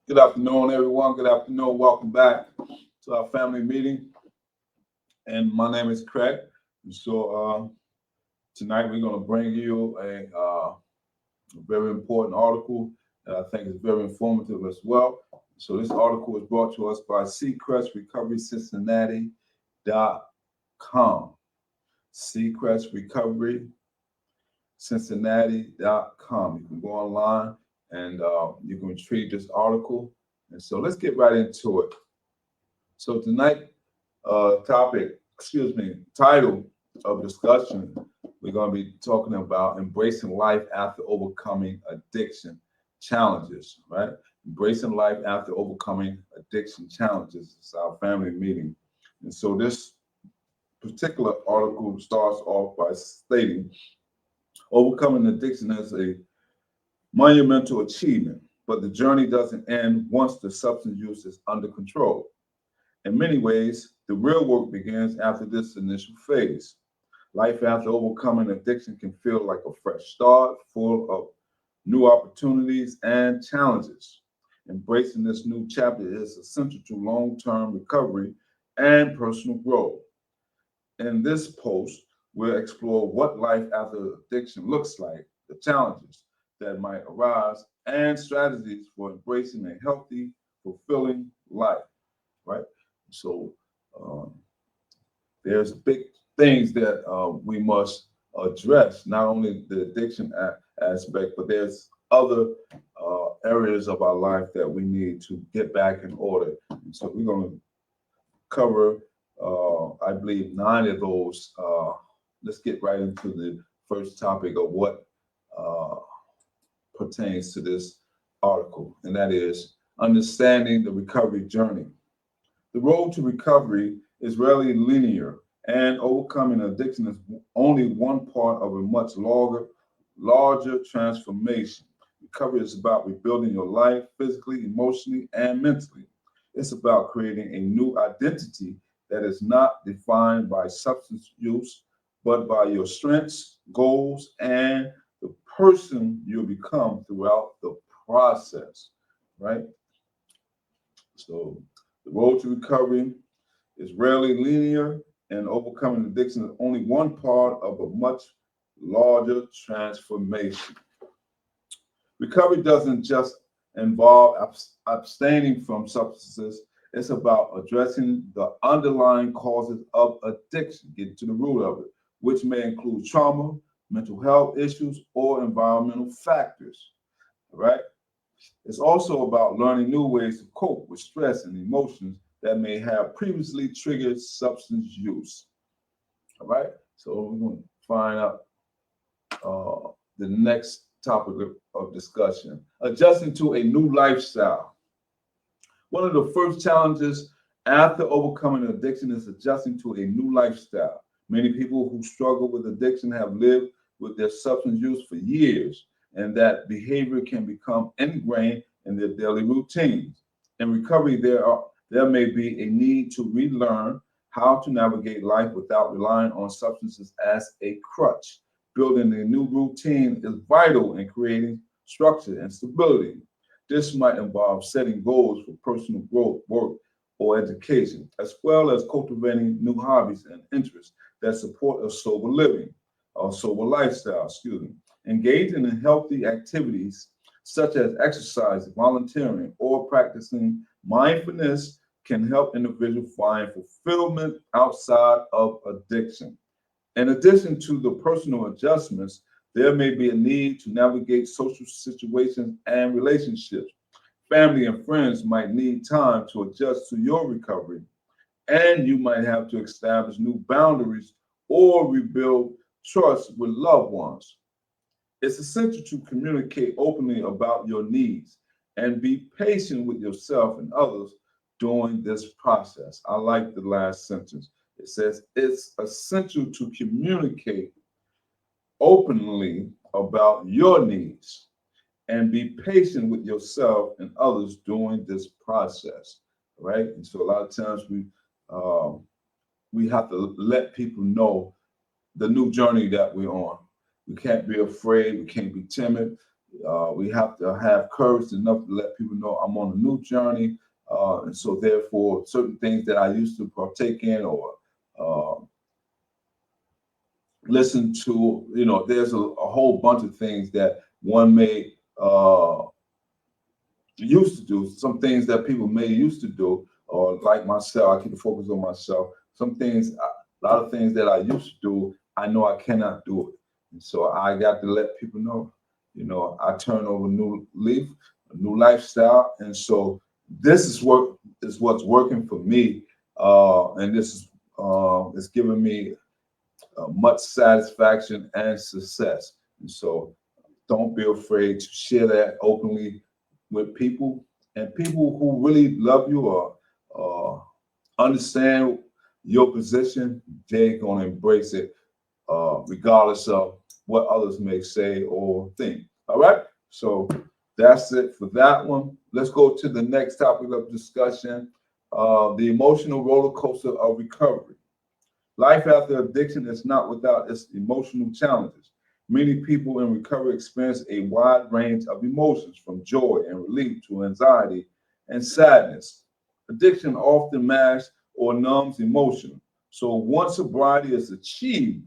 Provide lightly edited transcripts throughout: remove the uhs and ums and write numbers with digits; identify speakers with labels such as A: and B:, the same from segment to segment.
A: Good afternoon, everyone. Good afternoon. Welcome back to our family meeting. And my name is Craig. So tonight we're going to bring you a very important article that I think is very informative as well. So this article was brought to us by Seacrest Recovery Cincinnati.com. Seacrest Recovery Cincinnati.com. You can go online and you can retrieve this article. And so let's get right into it. So tonight, title of discussion, we're going to be talking about embracing life after overcoming addiction challenges, right? Embracing life after overcoming addiction challenges. It's our family meeting. And so this particular article starts off by stating overcoming addiction is a monumental achievement, but the journey doesn't end once the substance use is under control. In many ways, the real work begins after this initial phase. Life after overcoming addiction can feel like a fresh start, full of new opportunities and challenges. Embracing this new chapter is essential to long-term recovery and personal growth. In this post, we'll explore what life after addiction looks like, the challenges that might arise, and strategies for embracing a healthy, fulfilling life, right? So um, there's big things that we must address, not only the addiction aspect, but there's other areas of our life that we need to get back in order. And so we're going to cover, I believe, 9 of those. Let's get right into the first topic of what uh, pertains to this article, and that is understanding the recovery journey. The road to recovery is rarely linear, and overcoming addiction is only one part of a much larger transformation. Recovery is about rebuilding your life physically, emotionally, and mentally. It's about creating a new identity that is not defined by substance use, but by your strengths, goals, and the person you'll become throughout the process, right? So the road to recovery is rarely linear, and overcoming addiction is only one part of a much larger transformation. Recovery doesn't just involve abstaining from substances, it's about addressing the underlying causes of addiction, getting to the root of it, which may include trauma, mental health issues, or environmental factors. All right? It's also about learning new ways to cope with stress and emotions that may have previously triggered substance use. All right, so we're going to find out the next topic of discussion: adjusting to a new lifestyle. One of the first challenges after overcoming addiction is adjusting to a new lifestyle. Many people who struggle with addiction have lived with their substance use for years, and that behavior can become ingrained in their daily routines. In recovery, there may be a need to relearn how to navigate life without relying on substances as a crutch. Building a new routine is vital in creating structure and stability. This might involve setting goals for personal growth, work, or education, as well as cultivating new hobbies and interests that support a sober living, or sober lifestyle, excuse me. Engaging in healthy activities such as exercise, volunteering, or practicing mindfulness can help individuals find fulfillment outside of addiction. In addition to the personal adjustments, there may be a need to navigate social situations and relationships. Family and friends might need time to adjust to your recovery, and you might have to establish new boundaries or rebuild trust with loved ones. It's essential to communicate openly about your needs and be patient with yourself and others during this process. I like the last sentence. It says it's essential to communicate openly about your needs and be patient with yourself and others during this process, right? And so a lot of times we have to let people know the new journey that we're on. We can't be afraid. We can't be timid. We have to have courage enough to let people know I'm on a new journey. And so therefore, certain things that I used to partake in or uh, listen to, there's a whole bunch of things that one may used to do, some things that people may used to do, or like myself, I keep the focus on myself. Some things, a lot of things that I used to do, I know I cannot do it. And so I got to let people know, I turn over a new leaf, a new lifestyle. And so this is what's working for me. And this is giving me much satisfaction and success. And so don't be afraid to share that openly with people, and people who really love you or understand your position. They're going to embrace it regardless of what others may say or think. All right, so that's it for that one. Let's go to the next topic of discussion, the emotional roller coaster of recovery. Life after addiction is not without its emotional challenges. Many people in recovery experience a wide range of emotions, from joy and relief to anxiety and sadness. Addiction often masks or numbs emotion. So once sobriety is achieved,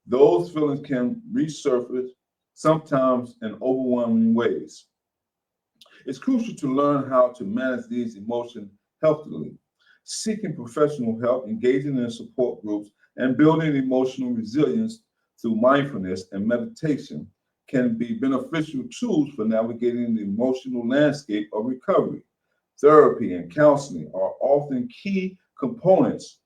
A: those feelings can resurface, sometimes in overwhelming ways. It's crucial to learn how to manage these emotions healthily. Seeking professional help, engaging in support groups, and building emotional resilience through mindfulness and meditation can be beneficial tools for navigating the emotional landscape of recovery. Therapy and counseling are often key components.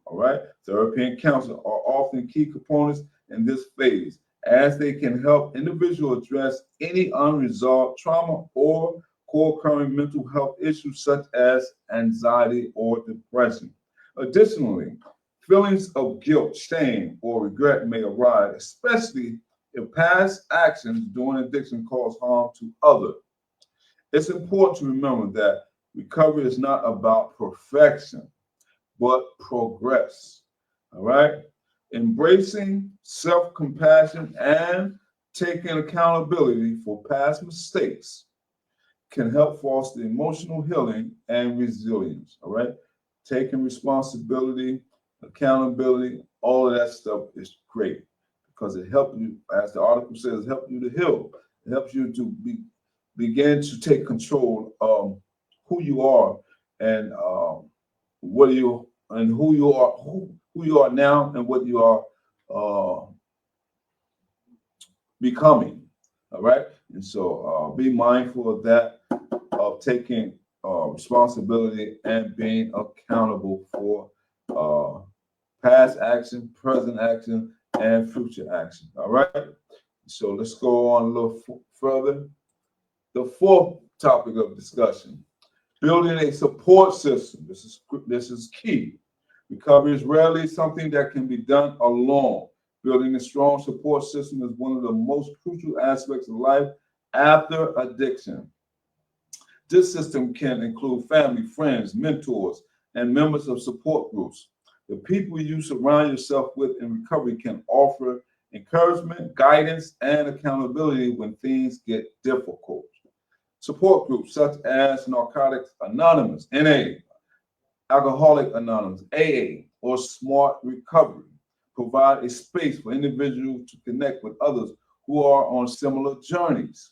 A: All right. Therapy and counseling are often key components in this phase, as they can help individuals address any unresolved trauma or co-occurring mental health issues such as anxiety or depression. Additionally, feelings of guilt, shame, or regret may arise, especially if past actions during addiction cause harm to others. It's important to remember that recovery is not about perfection but progress. All right? Embracing self compassion and taking accountability for past mistakes can help foster emotional healing and resilience. All right? Taking responsibility, accountability, all of that stuff is great because it helps you, as the article says, it helps you to heal. It helps you to begin to take control of who you are and what you and who you are now and what you are uh, becoming. All right, and so be mindful of that, of taking responsibility and being accountable for uh, past action, present action, and future action. All right, so let's go on a little further. The fourth topic of discussion: building a support system. This is key. Recovery is rarely something that can be done alone. Building a strong support system is one of the most crucial aspects of life after addiction. This system can include family, friends, mentors, and members of support groups. The people you surround yourself with in recovery can offer encouragement, guidance, and accountability when things get difficult. Support groups such as Narcotics Anonymous, NA, Alcoholic Anonymous, AA, or Smart Recovery provide a space for individuals to connect with others who are on similar journeys.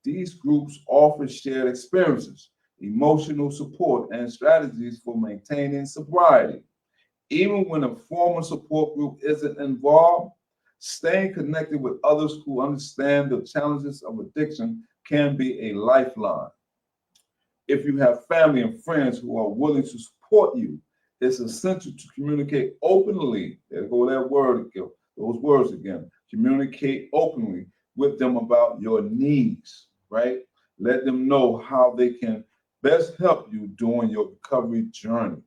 A: These groups offer shared experiences, emotional support, and strategies for maintaining sobriety. Even when a formal support group isn't involved, staying connected with others who understand the challenges of addiction can be a lifeline. If you have family and friends who are willing to support you, it's essential to communicate openly. There go that word again, those words again. Communicate openly with them about your needs, right? Let them know how they can best help you during your recovery journey.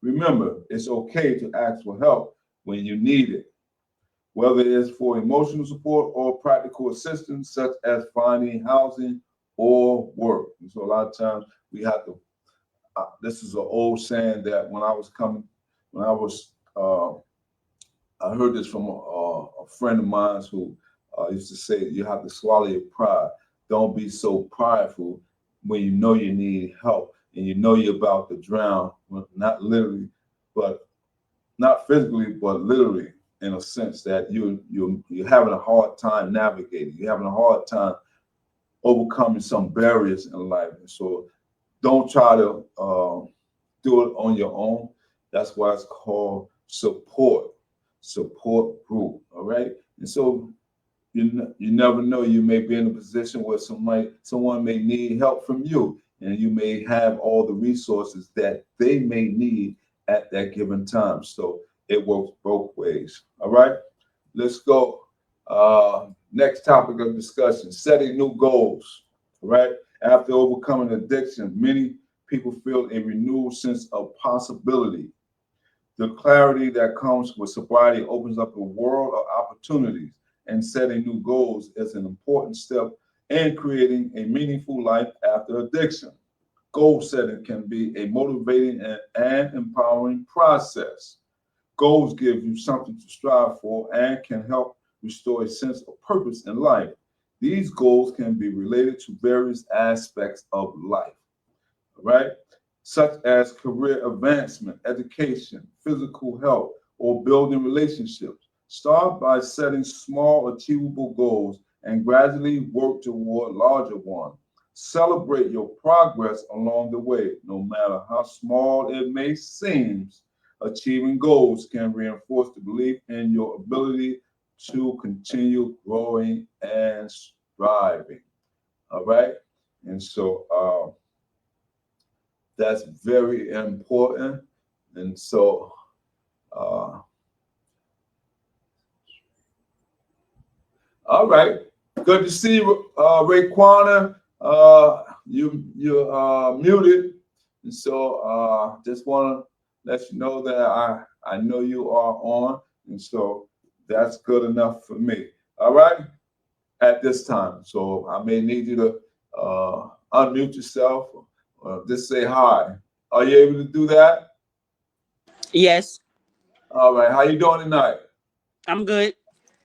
A: Remember, it's okay to ask for help when you need it, whether it's for emotional support or practical assistance, such as finding housing or work. And so a lot of times we have to, this is an old saying that when I was, I heard this from a friend of mine who I used to say you have to swallow your pride. Don't be so prideful when you know you need help and you know you're about to drown, well, not literally, but not physically, but literally, in a sense that you're having a hard time navigating. You're having a hard time overcoming some barriers in life. And so don't try to do it on your own. That's why it's called support group. All right. And so you never know. You may be in a position where someone may need help from you, and you may have all the resources that they may need at that given time. So it works both ways. All right. Let's go. Next topic of discussion: setting new goals. All right. After overcoming addiction, many people feel a renewed sense of possibility. The clarity that comes with sobriety opens up a world of opportunities, and setting new goals is an important step in creating a meaningful life after addiction. Goal setting can be a motivating and empowering process. Goals give you something to strive for and can help restore a sense of purpose in life. These goals can be related to various aspects of life, right? Such as career advancement, education, physical health, or building relationships. Start by setting small, achievable goals and gradually work toward larger ones. Celebrate your progress along the way, no matter how small it may seem. Achieving goals can reinforce the belief in your ability to continue growing and striving. All right. And so, that's very important. And so, uh, all right. Good to see you, Raekwona. You're muted. And so just want to let you know that I know you are on. And so that's good enough for me. All right. At this time. So I may need you to unmute yourself or just say hi. Are you able to do that?
B: Yes,
A: All right. How you doing tonight?
B: I'm good.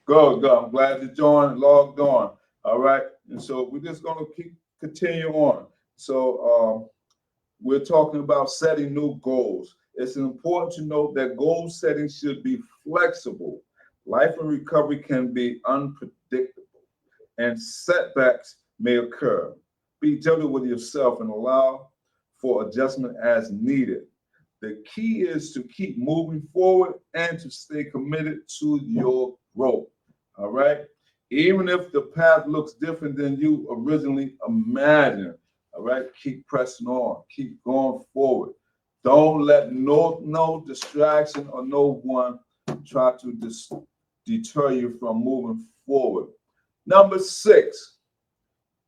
A: Good, good. I'm glad you joined, logged on. All right. And so we're just going to keep continue on. So we're talking about setting new goals. It's important to note that goal setting should be flexible. Life and recovery can be unpredictable, and setbacks may occur. Be gentle with yourself and allow for adjustment as needed. The key is to keep moving forward and to stay committed to your growth. All right. Even if the path looks different than you originally imagined. All right. Keep pressing on. Keep going forward. Don't let no distraction or no one try to deter you from moving forward. Number 6,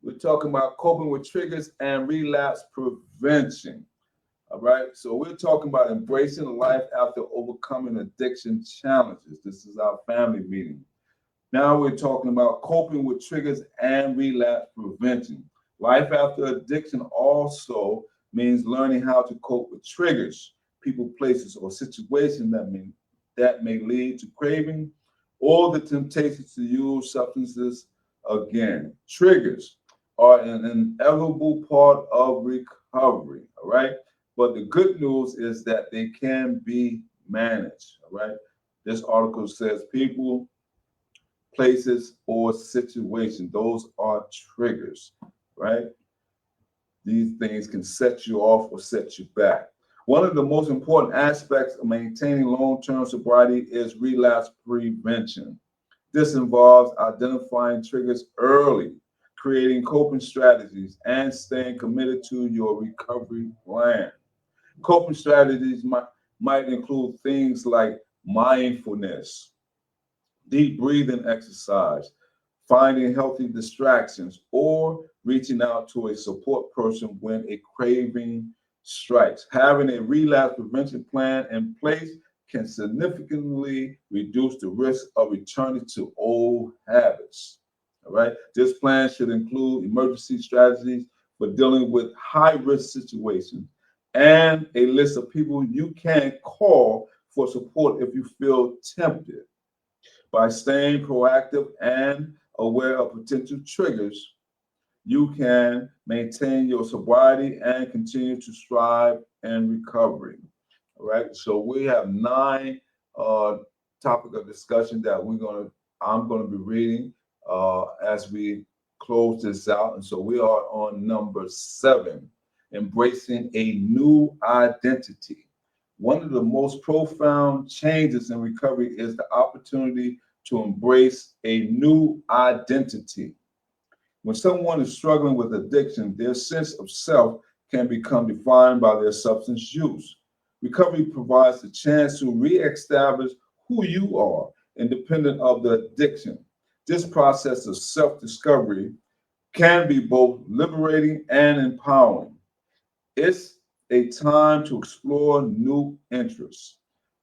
A: we're talking about coping with triggers and relapse prevention. All right. So we're talking about embracing life after overcoming addiction challenges. This is our family meeting. Now we're talking about coping with triggers and relapse prevention. Life after addiction also means learning how to cope with triggers, people, places, or situations that may lead to craving or the temptation to use substances again. Triggers are an inevitable part of recovery. All right. But the good news is that they can be managed. All right. This article says people, places, or situations. Those are triggers, right? These things can set you off or set you back. One of the most important aspects of maintaining long-term sobriety is relapse prevention. This involves identifying triggers early, creating coping strategies, and staying committed to your recovery plan. Coping strategies might include things like mindfulness, deep breathing exercise, finding healthy distractions, or reaching out to a support person when a craving strikes. Having a relapse prevention plan in place can significantly reduce the risk of returning to old habits. All right. This plan should include emergency strategies for dealing with high risk situations and a list of people you can call for support if you feel tempted. By staying proactive and aware of potential triggers, you can maintain your sobriety and continue to strive in recovery. All right. So we have 9 topic of discussion that I'm gonna be reading as we close this out. And so we are on number 7, embracing a new identity. One of the most profound changes in recovery is the opportunity to embrace a new identity. When someone is struggling with addiction, their sense of self can become defined by their substance use. Recovery provides the chance to reestablish who you are, independent of the addiction. This process of self discovery can be both liberating and empowering. It's a time to explore new interests,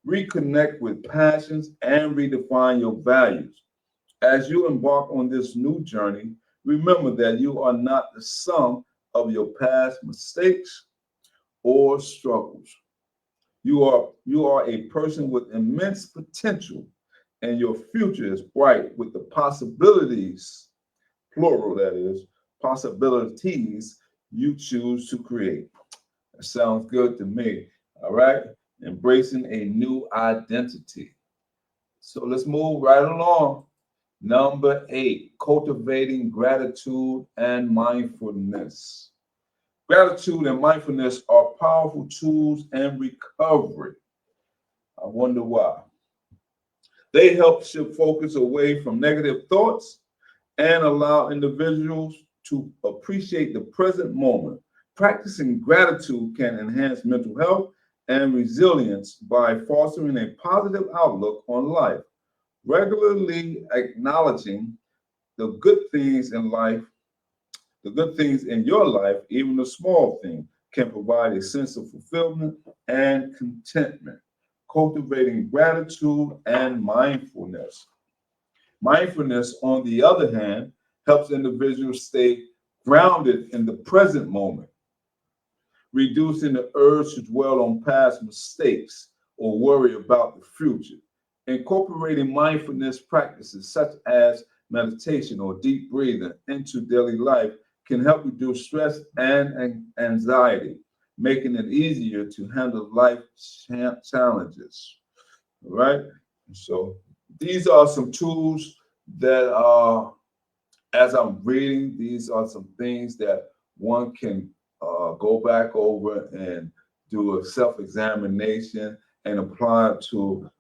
A: reconnect with passions, and redefine your values. As you embark on this new journey, remember that you are not the sum of your past mistakes or struggles. You are a person with immense potential, and your future is bright with the possibilities, plural that is, possibilities you choose to create. That sounds good to me. All right. Embracing a new identity. So let's move right along. Number 8, cultivating gratitude and mindfulness. Gratitude and mindfulness are powerful tools in recovery. I wonder why. They help shift focus away from negative thoughts and allow individuals to appreciate the present moment. Practicing gratitude can enhance mental health and resilience by fostering a positive outlook on life. Regularly acknowledging the good things in life, the good things in your life, even the small thing, can provide a sense of fulfillment and contentment. Cultivating gratitude and mindfulness. Mindfulness, on the other hand, helps individuals stay grounded in the present moment, reducing the urge to dwell on past mistakes or worry about the future. Incorporating mindfulness practices such as meditation or deep breathing into daily life can help reduce stress and anxiety, making it easier to handle life challenges. All right. So these are some tools that as I'm reading, these are some things that one can go back over and do a self-examination and apply it to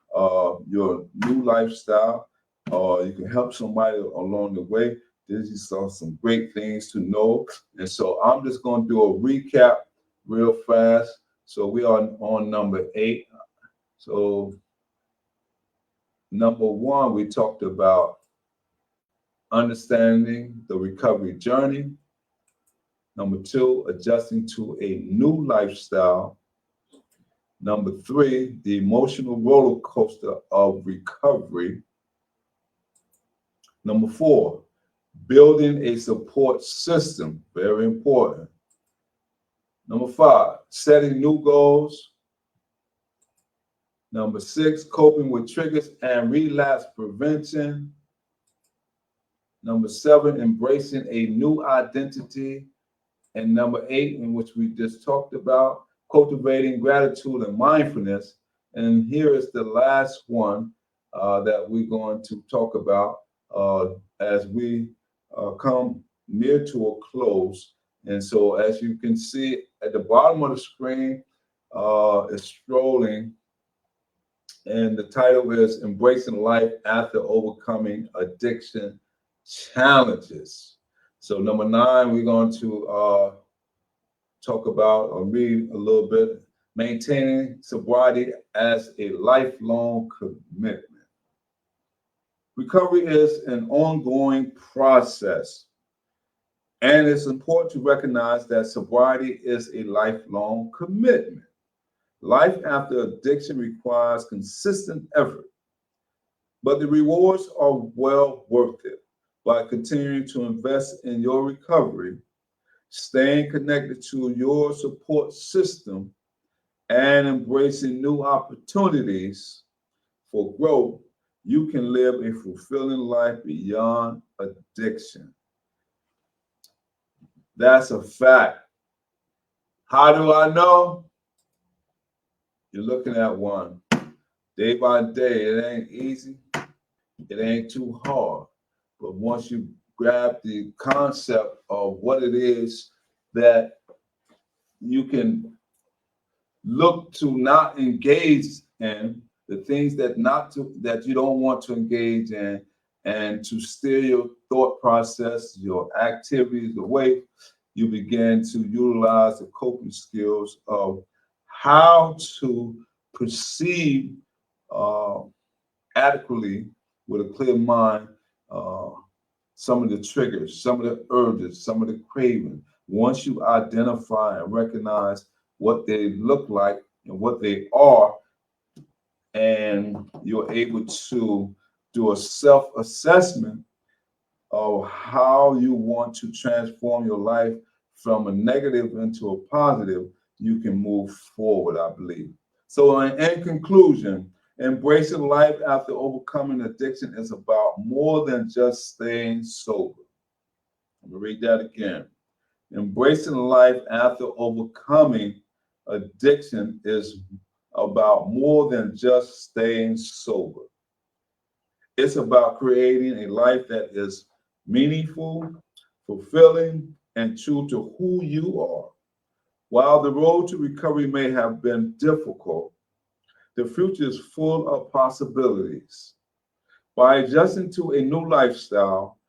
A: your new lifestyle. You can help somebody along the way. These are some great things to know. And so I'm just going to do a recap real fast. So we are on number 8. So number 1, we talked about understanding the recovery journey. Number 2, adjusting to a new lifestyle. Number 3, the emotional roller coaster of recovery. Number 4, building a support system, very important. Number 5, setting new goals. Number 6, coping with triggers and relapse prevention. Number 7, embracing a new identity. And number 8, in which we just talked about, cultivating gratitude and mindfulness. And here is the last one that we're going to talk about as we come near to a close. And so as you can see at the bottom of the screen, is scrolling. And the title is Embracing Life After Overcoming Addiction Challenges. So number 9, we're going to talk about or read a little bit, maintaining sobriety as a lifelong commitment. Recovery is an ongoing process, and it's important to recognize that sobriety is a lifelong commitment. Life after addiction requires consistent effort, but the rewards are well worth it. By continuing to invest in your recovery, staying connected to your support system, and embracing new opportunities for growth, you can live a fulfilling life beyond addiction. That's a fact. How do I know? You're looking at one. Day by day, it ain't easy. It ain't too hard. But once you grab the concept of what it is that you can look to not engage in, the things that you don't want to engage in, and to steer your thought process, your activities away, you begin to utilize the coping skills of how to perceive uh, adequately with a clear mind uh, some of the triggers, some of the urges, some of the craving. Once you identify and recognize what they look like and what they are, and you're able to do a self-assessment of how you want to transform your life from a negative into a positive, you can move forward, I believe. So in conclusion, embracing life after overcoming addiction is about more than just staying sober. I'm gonna read that again. Embracing life after overcoming addiction is about more than just staying sober. It's about creating a life that is meaningful, fulfilling, and true to who you are. While the road to recovery may have been difficult, the future is full of possibilities. By adjusting to a new lifestyle,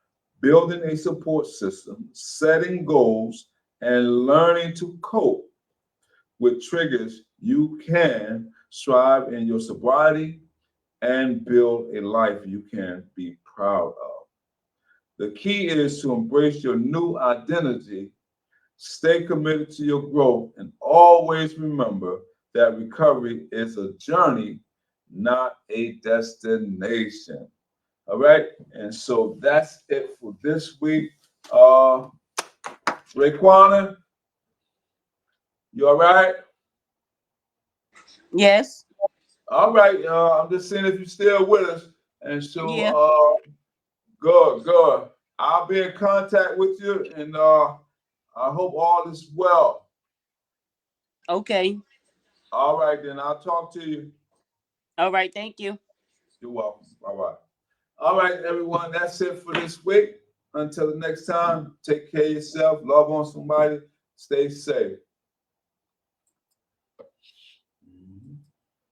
A: building a support system, setting goals, and learning to cope with triggers, you can strive in your sobriety and build a life you can be proud of. The key is to embrace your new identity, stay committed to your growth, and always remember that recovery is a journey, not a destination. All right. And so that's it for this week. Raekwon, you all right?
B: Yes.
A: All right. I'm just seeing if you're still with us. And so,
B: Yeah.
A: good. I'll be in contact with you, and I hope all is well.
B: Okay.
A: All right, then I'll talk to you.
B: All right. Thank you.
A: You're welcome. All right. All right, everyone. That's it for this week. Until the next time, take care of yourself, love on somebody, stay safe.